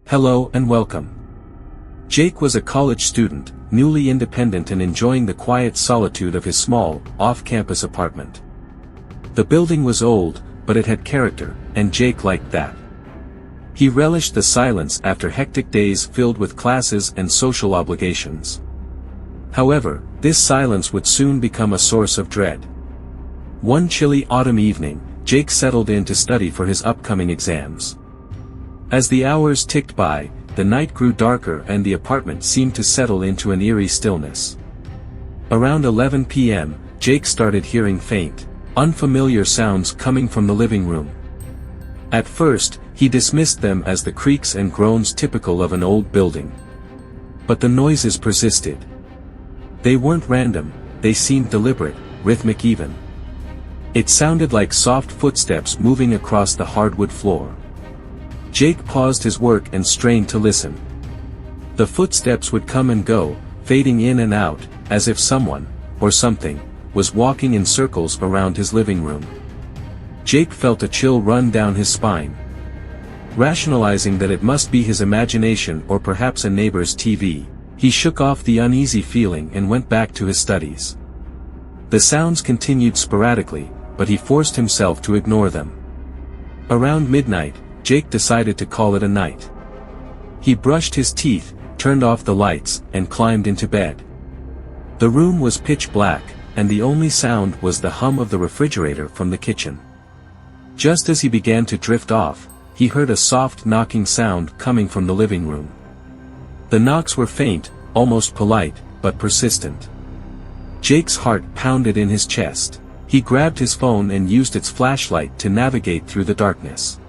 Hello and welcome. Jake was a college student, newly independent and enjoying the quiet solitude of his small, off-campus apartment. The building was old, but it had character, and Jake liked that. He relished the silence after hectic days filled with classes and social obligations. However, this silence would soon become a source of dread. One chilly autumn evening, Jake settled in to study for his upcoming exams. As the hours ticked by, the night grew darker and the apartment seemed to settle into an eerie stillness. Around 11 p.m., Jake started hearing faint, unfamiliar sounds coming from the living room. At first, he dismissed them as the creaks and groans typical of an old building. But the noises persisted. They weren't random, they seemed deliberate, rhythmic even. It sounded like soft footsteps moving across the hardwood floor. Jake paused his work and strained to listen. The footsteps would come and go, fading in and out, as if someone, or something, was walking in circles around his living room. Jake felt a chill run down his spine. Rationalizing that it must be his imagination or perhaps a neighbor's TV, he shook off the uneasy feeling and went back to his studies. The sounds continued sporadically, but he forced himself to ignore them. Around midnight, Jake decided to call it a night. He brushed his teeth, turned off the lights, and climbed into bed. The room was pitch black, and the only sound was the hum of the refrigerator from the kitchen. Just as he began to drift off, he heard a soft knocking sound coming from the living room. The knocks were faint, almost polite, but persistent. Jake's heart pounded in his chest. He grabbed his phone and used its flashlight to navigate through the darkness.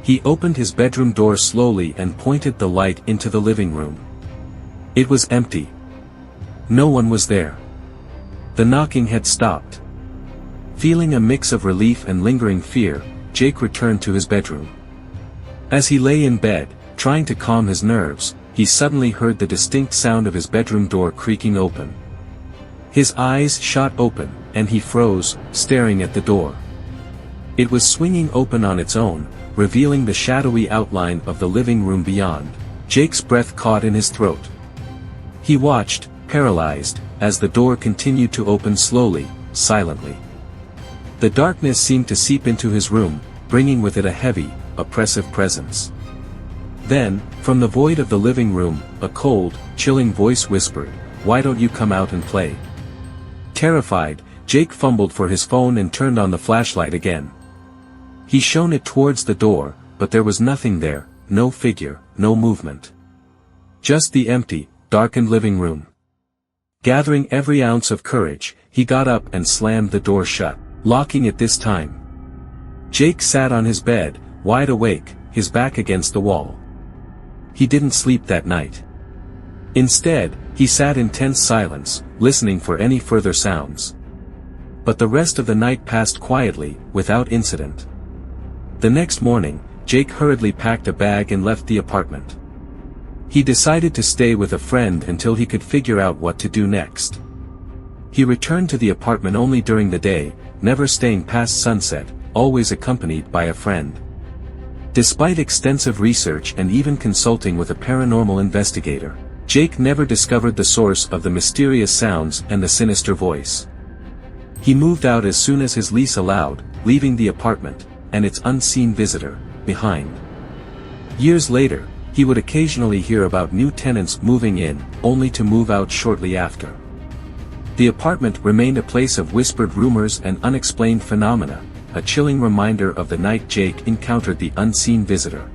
He opened his bedroom door slowly and pointed the light into the living room. It was empty. No one was there. The knocking had stopped. Feeling a mix of relief and lingering fear, Jake returned to his bedroom. As he lay in bed, trying to calm his nerves, he suddenly heard the distinct sound of his bedroom door creaking open. His eyes shot open, and he froze, staring at the door. It was swinging open on its own, revealing the shadowy outline of the living room beyond. Jake's breath caught in his throat. He watched, paralyzed, as the door continued to open slowly, silently. The darkness seemed to seep into his room, bringing with it a heavy, oppressive presence. Then, from the void of the living room, a cold, chilling voice whispered, "Why don't you come out and play?" Terrified, Jake fumbled for his phone and turned on the flashlight again. He shone it towards the door, but there was nothing there, no figure, no movement. Just the empty, darkened living room. Gathering every ounce of courage, he got up and slammed the door shut, locking it this time. Jake sat on his bed, wide awake, his back against the wall. He didn't sleep that night. Instead, he sat in tense silence, listening for any further sounds. But the rest of the night passed quietly, without incident. The next morning, Jake hurriedly packed a bag and left the apartment. He decided to stay with a friend until he could figure out what to do next. He returned to the apartment only during the day, never staying past sunset, always accompanied by a friend. Despite extensive research and even consulting with a paranormal investigator, Jake never discovered the source of the mysterious sounds and the sinister voice. He moved out as soon as his lease allowed, leaving the apartment, and its unseen visitor, behind. Years later, he would occasionally hear about new tenants moving in, only to move out shortly after. The apartment remained a place of whispered rumors and unexplained phenomena, a chilling reminder of the night Jake encountered the unseen visitor.